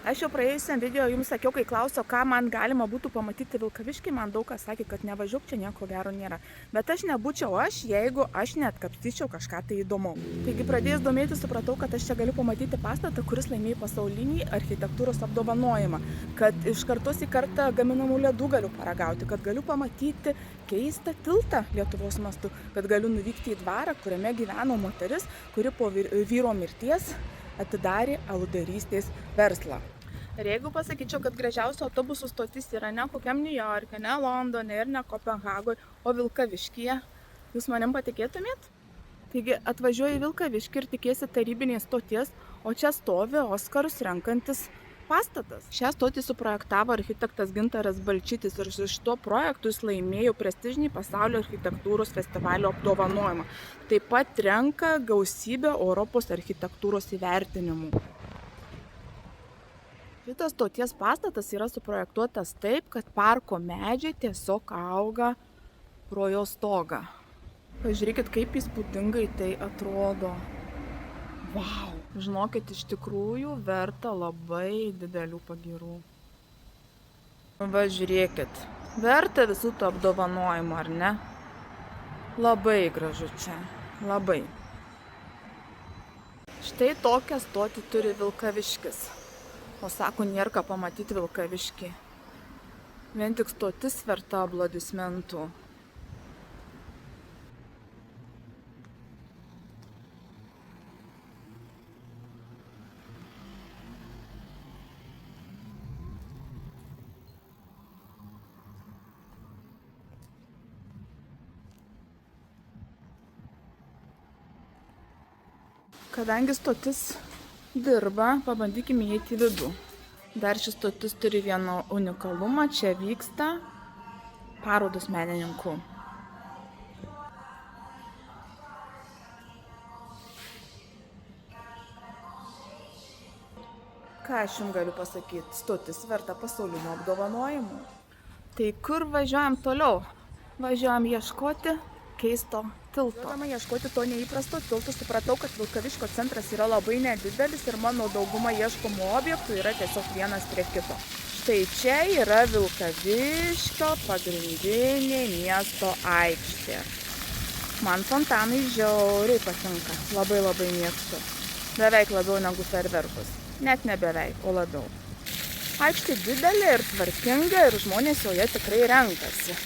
Aš jau praėjusiam video jums sakiau, kai klausiau, ką man galima būtų pamatyti Vilkavišky, man daug kas sakė, kad nevažiuok, čia nieko gero nėra. Bet aš nebūčiau aš, jeigu aš neatkapstyčiau kažką tai įdomaus. Taigi pradėjus domėtis, supratau, kad aš čia galiu pamatyti pastatą, kuris laimėjo pasaulinį architektūros apdovanojimą. Kad iš kartos į kartą gaminamų ledų galiu paragauti, kad galiu pamatyti keistą tiltą Lietuvos mastu, kad galiu nuvykti į dvarą, kuriame gyveno moteris, kuri po vyro mirties atidarė aludarystės verslą. Ir jeigu pasakyčiau, kad gražiausia autobusų stotis yra ne kokiam New York'e, ne Londone ir ne Kopenhagoje, o Vilkaviškyje, jūs manim patikėtumėt? Taigi atvažiuoju į Vilkaviškį ir tikėsi tarybinės stoties, o čia stovi Oskarus renkantis pastatas. Šią stotį suprojektavo architektas Gintaras Balčytis ir iš to projektų jis laimėjo prestižinį pasaulio architektūros festivalio apdovanojimą. Taip pat renka gausybę Europos architektūros įvertinimų. Šitas stoties pastatas yra suprojektuotas taip, kad parko medžiai tiesiog auga pro jo stogą. Pažiūrėkit, kaip įspūdingai tai atrodo. Vau! Žinokit, iš tikrųjų verta labai didelių pagyrų. Va, žiūrėkit, verta visų tų apdovanojimų, ar ne? Labai gražu čia, labai. Štai tokią stotį turi Vilkaviškis. O sako, nėra ką pamatyti Vilkaviškį. Vien tik stotis verta aplodismentų. Kadangi stotis dirba, pabandykime įeiti į vidų. Dar šis stotis turi vieną unikalumą, čia vyksta parodos menininkų. Ką aš jums galiu pasakyti, stotis verta pasaulinio apdovanojimų. Tai kur važiuojam toliau? Važiuojam ieškoti keisto tilto. Važiuojama ieškoti to neįprasto tilto, supratau, kad Vilkaviškio centras yra labai nedidelis ir mano dauguma ieškomų objektų yra tiesiog vienas prie kito. Štai čia yra Vilkaviškio pagrindinė miesto aikštė. Man fontanai žiauriai patinka, labai mėgstu. Beveik labiau negu fejerverkus. Net ne beveik, o labiau. Aikštė didelė ir tvarkinga ir žmonės joje tikrai renkasi.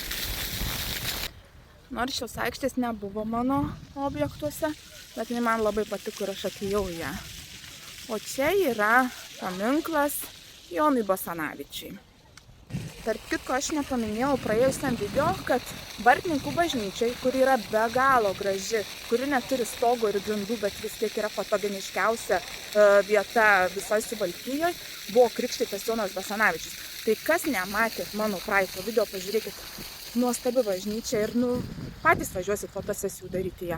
Nors šios aikštės nebuvo mano objektuose, bet man labai patiko ir aš atėjau ją. O čia yra paminklas Jonui Basanavičiui. Tarp kitko, aš nepaminėjau praėjusiam video, kad Bartninkų bažnyčiai, kuri yra be galo graži, kuri neturi stogo ir grindų, bet vis tiek yra fotogeniškiausia vieta visoje Suvalkijoje, buvo krikštytas Jonas Basanavičius. Tai kas nematė mano praeito video, pažiūrėkit, nuostabi bažnyčia ir patys važiuosit fotosesijų daryti ją.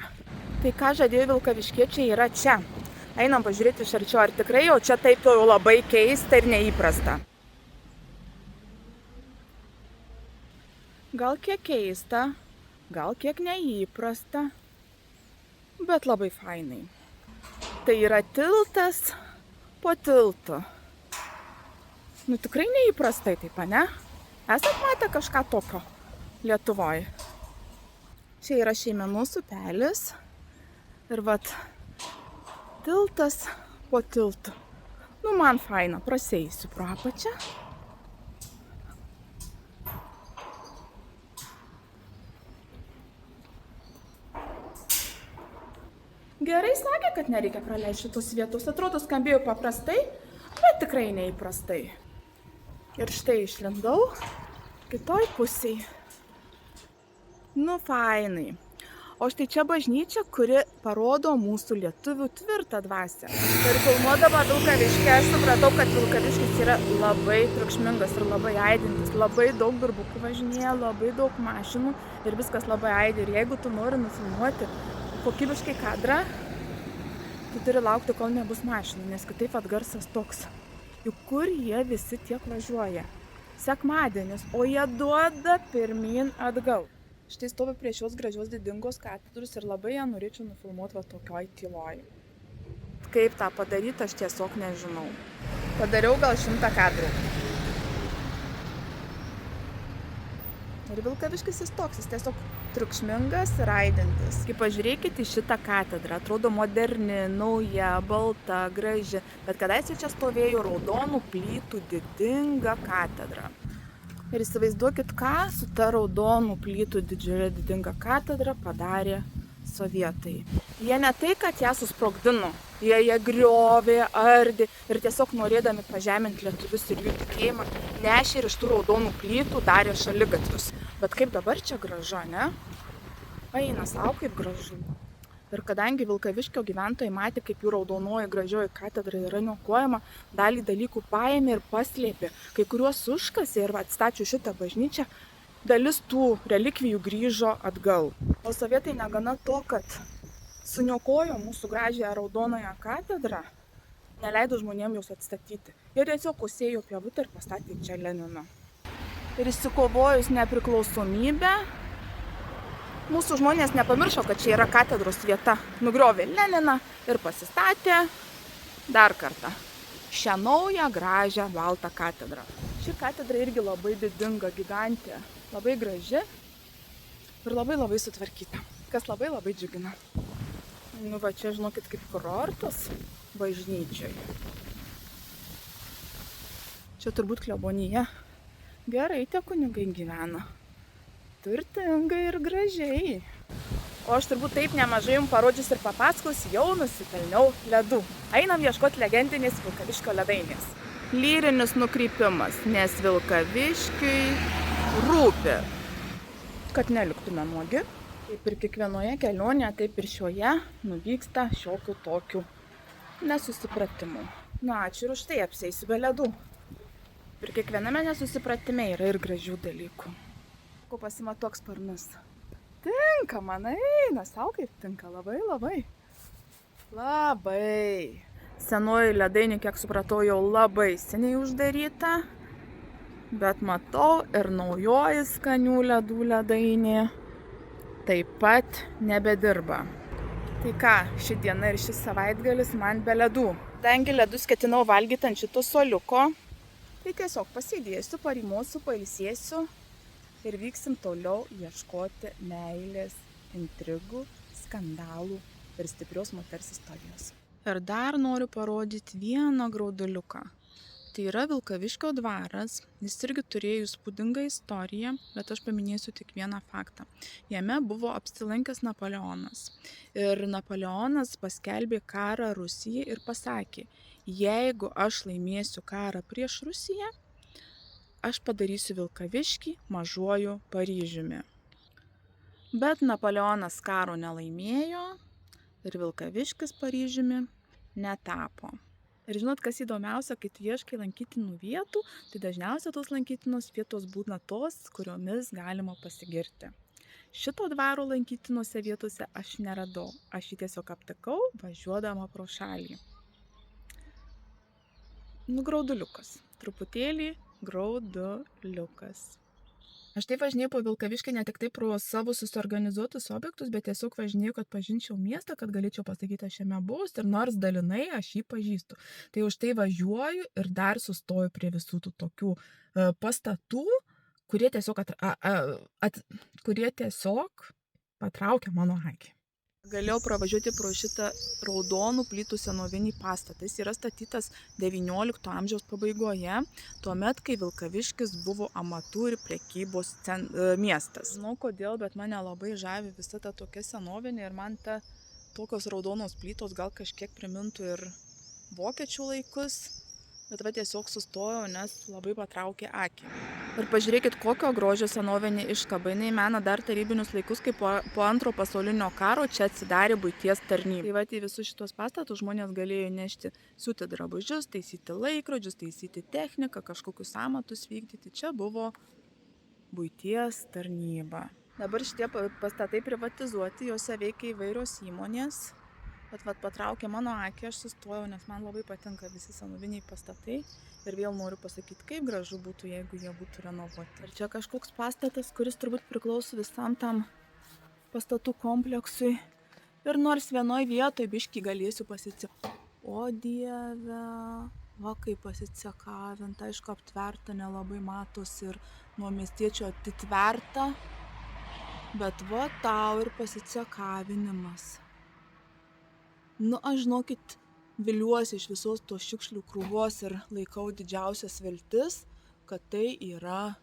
Tai ką žadėjo vilkaviškiečiai yra čia. Einam pažiūrėti iš arčiau, ar tikrai jau čia taip jau labai keista ir neįprasta. Gal kiek keista, gal kiek neįprasta, bet labai fainai. Tai yra tiltas po tiltu. Tikrai neįprastai taip, ne? Esat matę kažką tokio Lietuvoje? Čia yra Šeimenos upelis ir vat tiltas po tiltu. Man faina, prasieisiu pro apačią. Gerai sakė, kad nereikia praleisti šitos vietos. Atrodo, skambėjo paprastai, bet tikrai neįprastai. Ir štai išlindau kitoj pusėje. Fainai. O štai čia bažnyčia, kuri parodo mūsų lietuvių tvirtą dvasią. Ir filmuodama Vilkaviškį, aš supratau, kad Vilkaviškis yra labai triukšmingas ir labai aidintis. Labai daug birbukų važinėja, labai daug mašinų ir viskas labai aidi. Ir jeigu tu nori nufilmuoti kokybiškai kadrą, tu turi laukti, kol nebus mašinų, nes kitaip atgarsas toks. Juk kur jie visi tiek važiuoja? Sekmadienis, o jie duoda pirmyn atgal. Štai stovi prie šios gražios didingos katedros ir labai ją norėčiau nufilmuoti tokioj tyloj. Kaip tą padaryti, aš tiesiog nežinau. Padariau gal 100 kadrų. Ir Vilkaviškis jis toks, jis tiesiog triukšmingas ir aidintis. Kai pažiūrėkite į šitą katedrą, atrodo moderni, nauja, balta, graži, bet kadaise čia stovėjo raudonų plytų didinga katedra. Ir įsivaizduokit, ką su ta raudonų plytų didžiulė didinga katedra padarė sovietai. Jie ne tai, kad ją susprogdino, jie griovė, ardė ir tiesiog norėdami pažeminti lietuvius ir jų tikėjimą, nešė ir iš tų raudonų plytų darė šaligatvius. Bet kaip dabar čia gražu, ne? Eina savo kaip gražu. Ir kadangi Vilkaviškio gyventojai matė, kaip jų raudonoji gražioji katedra yra niokojama, dalį dalykų paėmė ir paslėpė. Kai kuriuos užkasė ir atstačius šitą bažnyčią, dalis tų relikvijų grįžo atgal. O sovietai negana to, kad suniokojo mūsų gražią raudonąją katedrą, neleido žmonėms jos atstatyti. Jie tiesiog užsėjo pievutę ir pastatė čia Leniną. Ir įsikovojus nepriklausomybę, mūsų žmonės nepamiršo, kad čia yra katedros vieta. Nugriovė Leniną ir pasistatė dar kartą šią naują gražią baltą katedrą. Ši katedra irgi labai didinga, gigantė, labai graži ir labai sutvarkyta, kas labai džiugina. Nu va čia, žinokit, kaip kurortas bažnyčioj. Čia turbūt klebonija. Gerai tie kunigai gyvena. Turtingai ir gražiai. O aš turbūt taip nemažai jums parodžius ir papasakos, jau nusipelniau ledų. Einam ieškoti legendinės Vilkaviškio ledainės. Lyrinis nukrypimas, nes Vilkaviškiui rūpi, kad neliktume nuogi. Kaip ir kiekvienoje kelionėje, taip ir šioje nuvyksta šiokių tokių nesusipratimų. Na, ačiū ir už tai, apsieisiu be ledų. Ir kiekviename nesusipratime yra ir gražių dalykų. Ko pasimatuok sparnus. Tinka man, eina, sau kaip tinka, labai. Senoji ledainė, kiek supratau, jau labai seniai uždaryta, bet matau ir naujoji skanių ledų ledainė taip pat nebedirba. Tai ką, ši diena ir šis savaitgalis man be ledų. Kadangi ledus ketinau valgyti ant šito suoliuko, tai tiesiog pasėdėsiu, parimosiu, pailsėsiu ir vyksim toliau ieškoti meilės, intrigų, skandalų ir stiprios moters istorijos. Ir dar noriu parodyti vieną grauduliuką. Tai yra Vilkaviškio dvaras, jis irgi turėjo įspūdingą istoriją, bet aš paminėsiu tik vieną faktą. Jame buvo apsilankęs Napoleonas. Ir Napoleonas paskelbė karą Rusijai ir pasakė, jeigu aš laimėsiu karą prieš Rusiją, aš padarysiu Vilkaviškį mažuoju Paryžiumi. Bet Napoleonas karo nelaimėjo ir Vilkaviškis Paryžiumi netapo. Ir žinot, kas įdomiausia, kai tu ieškai lankytinų vietų, tai dažniausiai tos lankytinos vietos būna tos, kuriomis galima pasigirti. Šito dvaro lankytinose vietose aš neradau. Aš jį tiesiog aptikau, važiuodama pro šalį. Nu, grauduliukas. Truputėlį grauduliukas. Aš taip važinėjau po Vilkaviškį ne tik taip pro savo susiorganizuotus objektus, bet tiesiog važinėjau, kad pažinčiau miestą, kad galėčiau pasakyti, aš jame buvus ir nors dalinai aš jį pažįstu. Tai už tai važiuoju ir dar sustoju prie visų tų tokių pastatų, kurie tiesiog patraukia mano akį. Galėjau pravažiuoti pro šitą raudonų plytų senovinį pastatą. Jis yra statytas XIX amžiaus pabaigoje, tuomet, kai Vilkaviškis buvo amatų ir prekybos miestas. Žinau kodėl, bet mane labai žavi visa ta tokia senovinė ir man tokios raudonos plytos gal kažkiek primintų ir vokiečių laikus, bet tiesiog sustojau, nes labai patraukė akį. Ir pažiūrėkit, kokio grožio senovinė iškaba. Jinai mena dar tarybinius laikus, kai po antro pasaulinio karo čia atsidarė buities tarnyba. Tai į visus šitos pastatus žmonės galėjo nešti, siūti drabužius, taisyti laikrodžius, taisyti techniką, kažkokius amatus vykdyti. Čia buvo buities tarnyba. Dabar šitie pastatai privatizuoti, juose veikia įvairios įmonės. Bet patraukė mano akį, aš sustojau, nes man labai patinka visi senoviniai pastatai. Ir vėl noriu pasakyti, kaip gražu būtų, jeigu jie būtų renovuoti. Ir čia kažkoks pastatas, kuris turbūt priklauso visam tam pastatų kompleksui. Ir nors vienoj vietoj biškį galėsiu pasitipti. O Dieve, Va kaip pasicekavinta, aišku, aptverta nelabai matosi ir nuo miestiečio atitverta, bet va tau ir pasicekavinimas. Nu, aš žinokit, viliuosi iš visos tos šiukšlių krūvos ir laikau didžiausias viltis, kad tai yra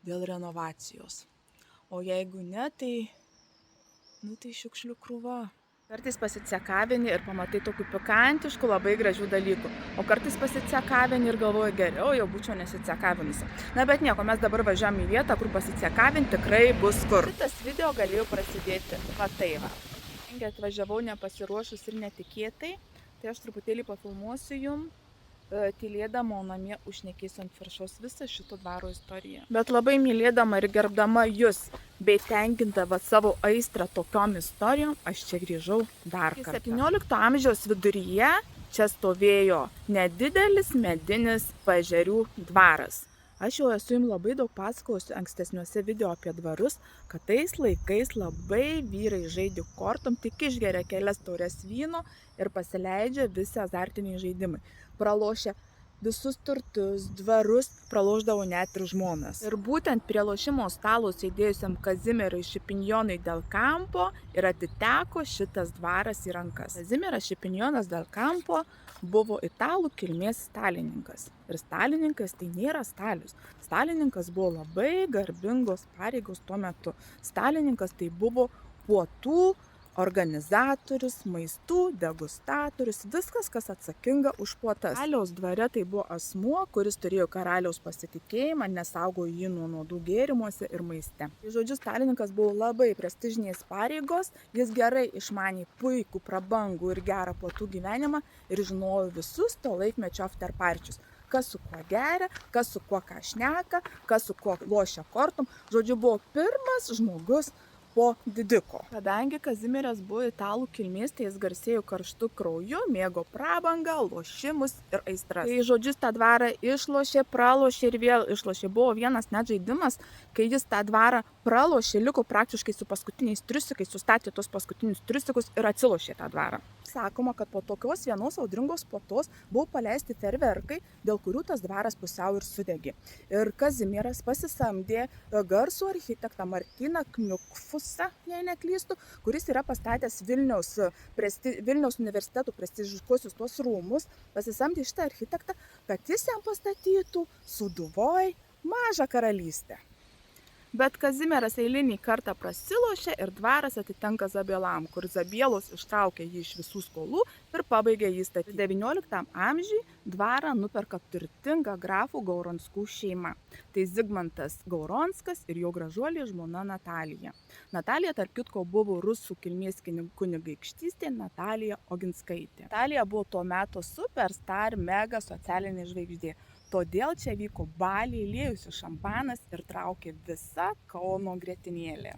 dėl renovacijos. O jeigu ne, tai šiukšlių krūva. Kartais pasicekavini ir pamatai tokių pikantiškų, labai gražių dalykų. O kartais pasicekavini ir galvoji, geriau jau būčiau nesicekavinusi. Na bet nieko, mes dabar važiuojam į vietą, kur pasicekavint tikrai bus kur. Šitas video galėjo prasidėti va tai va. Atvažiavau nepasiruošus ir netikėtai, tai aš truputėlį pafilmuosiu jum, tylėdama, o namie užšnekėsiu ant viršaus visą šito dvaro istoriją. Bet labai mylėdama ir gerbdama jūs, bei tenkindama savo aistrą tokiom istorijom, aš čia grįžau dar kartą. 17 amžiaus viduryje čia stovėjo nedidelis medinis Paežerių dvaras. Aš jau esu jums labai daug pasakosiu ankstesniuose video apie dvarus, kad tais laikais labai vyrai žaidė kortom, tik išgeria kelias taures vyno ir pasileidžia visi azartiniai žaidimai. Pralošia visus turtus, dvarus, pralošdavo net ir žmonas. Ir būtent prie lošimo stalo sėdėjusiam Kazimierui Šipinjonui del Campo ir atiteko šitas dvaras į rankas. Kazimieras Šipinjonas del Campo buvo italų kilmės stalininkas. Ir stalininkas tai nėra Stalius. Stalininkas buvo labai garbingos pareigos tuo metu. Stalininkas tai buvo puotų organizatorius, maistų, degustatorius, viskas, kas atsakinga už puotas. Karaliaus dvare tai buvo asmuo, kuris turėjo karaliaus pasitikėjimą, nesaugo jį nuo nuodų gėrimuose ir maiste. Žodžiu, stalininkas buvo labai prestižinės pareigos, jis gerai išmanė puikų, prabangų ir gerą puotų gyvenimą ir žinojo visus to laikmečio afterparčius. Kas su kuo geria, kas su kuo ką šneka, kas su kuo lošia kortom. Žodžiu, buvo pirmas žmogus po didiko. Kadangi Kazimieras buvo italų kilmės, tai jis garsėjo karštu krauju, mėgo prabangą, lošimus ir aistras. Tai žodžius tą dvarą išlošė, pralošė ir vėl išlošė. Buvo vienas net žaidimas, kai jis tą dvarą pralošė, liko praktiškai su paskutiniais triusikais, sustatė tos paskutinius triusikus ir atsilošė tą dvarą. Sakoma, kad po tokios vienos audringos puotos buvo paleisti fejerverkai, dėl kurių tas dvaras pusiau ir sudegė. Ir Kazimieras pasisamdė garsų architektą Martyną Kniukfusą, jei neklystu, kuris yra pastatęs Vilniaus universitetų prestižiškuosius tuos rūmus, pasisamdė šitą architektą, kad jis jam pastatytų Sūduvoj mažą karalystę. Bet Kazimieras eilinį kartą prasilošė ir dvaras atitenka Zabielam, kur Zabielos ištraukė jį iš visų skolų ir pabaigė jį statyti. 19 amžiui dvarą nuperka turtinga grafų Gauronskų šeima. Tai Zigmantas Gauronskas ir jo gražuolė žmona Natalija. Natalija, tarp kitko, buvo rusų kilmės kunigaikštystė Natalija Oginskaitė. Natalija buvo tuo metu superstar, mega socialinė žvaigždė. Todėl čia vyko baliai, liejusi šampanas ir traukė visa Kauno grietinėlė.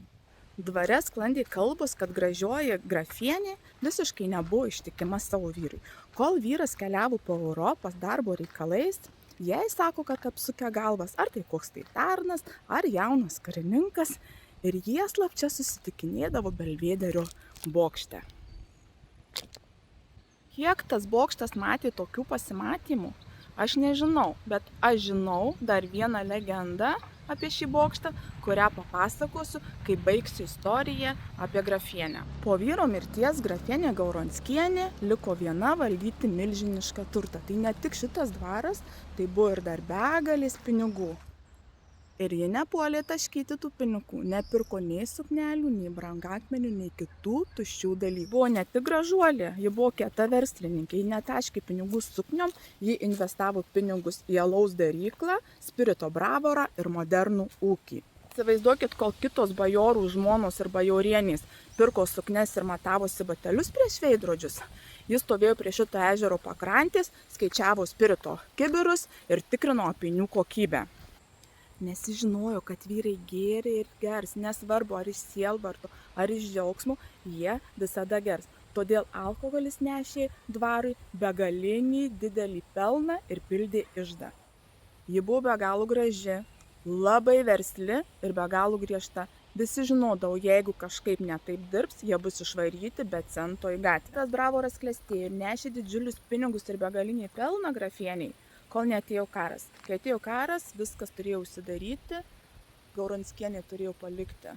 Dvare sklandė kalbos, kad gražioji grafienė visiškai nebuvo ištikima savo vyrui. Kol vyras keliavo po Europos darbo reikalais, jai sako, kad apsukę galvas, ar tai koks tai tarnas, ar jaunas karininkas, ir jie slapčia susitikinėdavo Belvederio bokšte. Kiek tas bokštas matė tokių pasimatymų? Aš nežinau, bet aš žinau dar vieną legendą apie šį bokštą, kurią papasakosiu, kai baigsiu istoriją apie grafienę. Po vyro mirties grafienė Gauronskienė liko viena valdyti milžinišką turtą. Tai ne tik šitas dvaras, tai buvo ir dar begalės pinigų. Ir ji nepuolė taškyti tų pinigų, nepirko nei suknelių, nei brangakmenių, nei kitų tuščių dalykų. Buvo ne tik gražuolė, ji buvo kieta verslininkė, ji netaškė pinigų sukniom, ji investavo pinigus į alaus daryklą, spirito bravorą ir modernų ūkį. Įsivaizduokit, kol kitos bajorų žmonos ir bajorienės pirko suknes ir matavosi batelius prieš veidrodžius, jis stovėjo prie šito ežero pakrantės, skaičiavo spirito kibirus ir tikrino apynių kokybę. Nes jis žinojo, kad vyrai gėrė ir gers, nesvarbu ar iš sielvarto, ar iš džiaugsmo, jie visada gers. Todėl alkoholis nešė dvarui begalinį didelį pelną ir pildė iždą. Ji buvo be galo graži, labai versli ir be galo griežta. Visi žinodavo, jeigu kažkaip netaip dirbs, jie bus išvaryti be cento į gatvę. Tas bravoras klestėjo ir nešė didžiulius pinigus ir begalinį pelną grafieniai, kol neatėjo karas. Kai atėjo karas, viskas turėjo užsidaryti, Gauronskienė turėjo palikti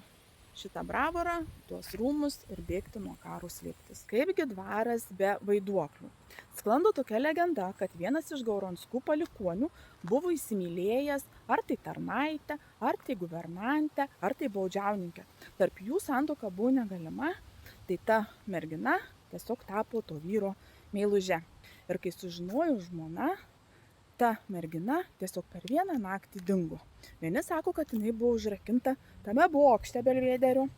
šitą bravorą, tuos rūmus ir bėgti nuo karo slėptis. Kaipgi dvaras be vaiduoklių? Sklando tokia legenda, kad vienas iš Gauronskų palikuonių buvo įsimylėjęs ar tai tarnaitę, ar tai guvernantę, ar tai baudžiauninkę. Tarp jų santuoka buvo negalima, tai ta mergina tiesiog tapo to vyro meiluže. Ir kai sužinojo žmona, ta mergina tiesiog per vieną naktį dingo. Vieni sako, kad jinai buvo užrakinta tame bokšte Belvederio,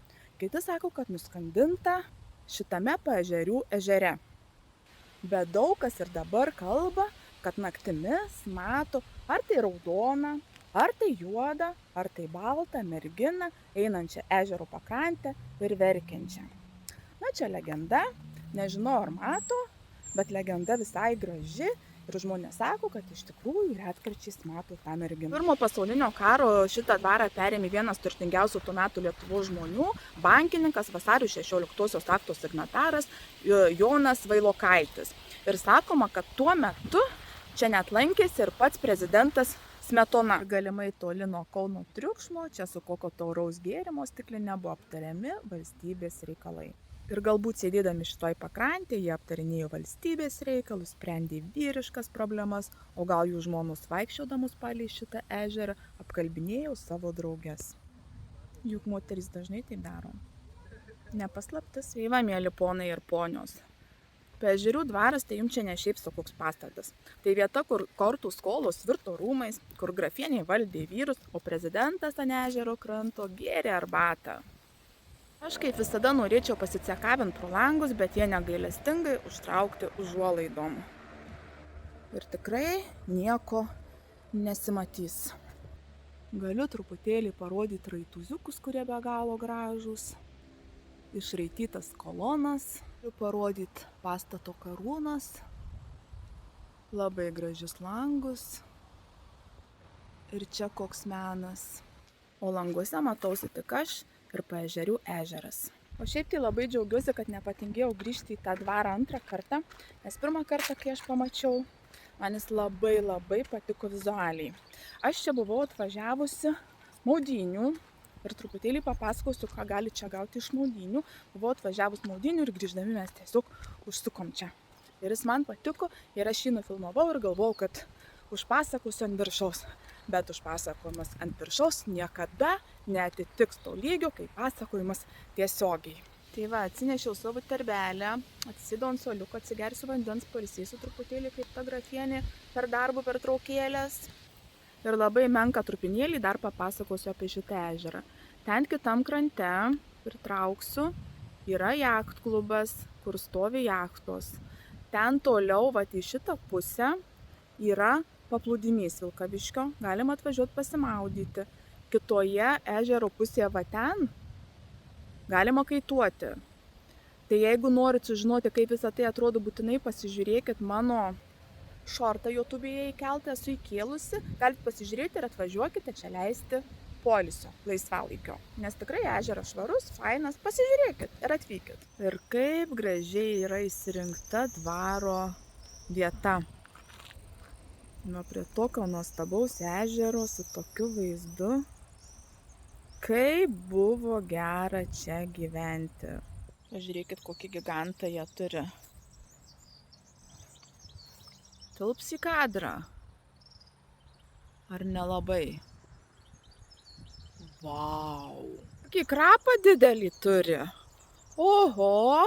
kiti sako, kad nuskandinta šitame Paežerių ežere. Bet daug kas ir dabar kalba, kad naktimis mato ar tai raudoną, ar tai juodą, ar tai baltą merginą einančią ežero pakrantę ir verkiančią. Na čia legenda, nežinau ar mato, bet legenda visai graži. Ir žmonės sako, kad iš tikrųjų retkarčiais mato tą merginą. Pirmo pasaulinio karo šitą dvarą perėmė vienas turtingiausių tuo metu Lietuvos žmonių, bankininkas, vasario 16-osios akto signataras Jonas Vailokaitis. Ir sakoma, kad tuo metu čia net lankėsi ir pats prezidentas Smetona. Galimai toli nuo Kauno triukšmo, čia su kokio tauraus gėrimo stiklinė buvo aptariami valstybės reikalai. Ir galbūt sėdėdami šitoj pakrantėje, jie aptarinėjo valstybės reikalus, sprendė vyriškas problemas, o gal jų žmonos vaikščiodamus palei šitą ežerą apkalbinėjo savo drauges. Juk moterys dažnai taip daro. Nepaslaptis. Sveika, mėly ponai ir ponios. Paežerių dvaras tai jums čia ne šiaip sau koks pastatas. Tai vieta, kur kortų skolos virto rūmais, kur grafieniai valdė vyrus, o prezidentas ant ežero kranto gėrė arbatą. Aš kaip visada norėčiau pasicekavint pro langus, bet jie negailestingai užtraukti užuolaidom. Ir tikrai nieko nesimatys. Galiu truputėlį parodyti raituziukus, kurie be galo gražūs. Išraitytas kolonas. Galiu parodyti pastato karūnas. Labai gražius langus. Ir čia koks menas. O languose matausi tik aš ir Paežerių ežeras. O šiaip tai labai džiaugiuosi, kad nepatingėjau grįžti į tą dvarą antrą kartą, nes pirmą kartą, kai aš pamačiau, man jis labai patiko vizualiai. Aš čia buvau atvažiavusi maudynių ir truputėlį papasakosiu, ką gali čia gauti iš maudynių. Buvau atvažiavus maudynių ir grįždami mes tiesiog užsukom čia. Ir jis man patiko ir aš jį nufilmavau ir galvojau, kad užpasakosiu ant viršaus. Bet užpasakojimas ant viršaus niekada neatitiks to lygio, kaip pasakojimas tiesiogiai. Tai va, atsinešiau savo terbelę, atsisėdau ant suoliuko, atsigersiu vandens, pailsėsiu truputėlį kaip ta grafienė per darbo pertraukėlės. Ir labai menką trupinėlį dar papasakosiu apie šitą ežerą. Ten kitam krante pritrauksiu, yra jachtklubas, kur stovi jachtos. Ten toliau, va, į šitą pusę yra paplūdimys Vilkaviškio, galima atvažiuoti pasimaudyti. Kitoje ežero pusėje va ten galima kaituoti. Tai jeigu norit sužinoti, kaip visą tai atrodo, būtinai pasižiūrėkit mano šortą YouTube'e įkeltą, esu įkėlusi. Galit pasižiūrėti ir atvažiuokite čia leisti poilsio, laisvalaikio. Nes tikrai ežeras švarus, fainas, pasižiūrėkit ir atvykit. Ir kaip gražiai yra įsirinkta dvaro vieta. Nu, prie tokio nuostabaus ežero su tokiu vaizdu, kaip buvo gera čia gyventi. Pažiūrėkit, kokį gigantą jie turi. Tilps į kadrą. Ar nelabai? Vau! Kokį krapą didelį turi. Oho!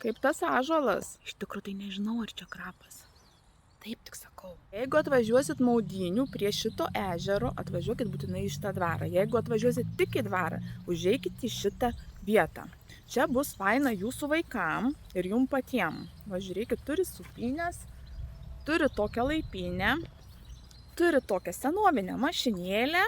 Kaip tas ąžuolas. Iš tikrųjų tai nežinau, ar čia krapas. Taip tik sakau. Jeigu atvažiuosit maudynių prie šito ežero, atvažiuokit būtinai į šitą dvarą. Jeigu atvažiuosit tik į dvarą, užeikit į šitą vietą. Čia bus faina jūsų vaikam ir jum patiem. Va, žiūrėkit, turi supynės, turi tokią laipynę, turi tokią senovinę mašinėlę.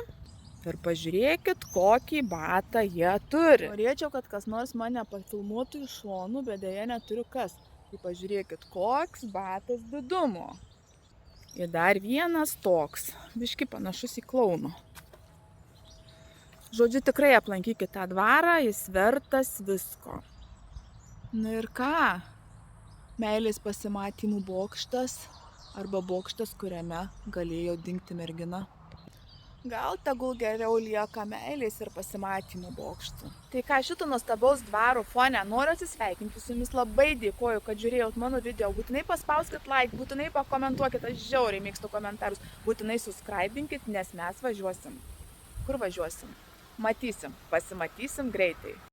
Ir pažiūrėkit, kokį batą jie turi. Norėčiau, kad kas nors mane pafilmuotų iš šonų, bet deja neturiu kas. Tai pažiūrėkit, koks batas didumo. Ir dar vienas toks, biški panašus į klauno. Žodžiu, tikrai aplankykite tą dvarą, jis vertas visko. Na ir ką? Meilės pasimatymų bokštas arba bokštas, kuriame galėjo dingti mergina. Gal tegul geriau lieka meilės ir pasimatymų bokštų. Tai ką, šito nuostabaus dvaro fone noriu atsisveikinti su jumis, labai dėkoju, kad žiūrėjot mano video. Būtinai paspauskit like, būtinai pakomentuokit, aš žiauriai mėgstu komentarus. Būtinai subscribinkit, nes mes važiuosim. Kur važiuosim? Matysim, pasimatysim greitai.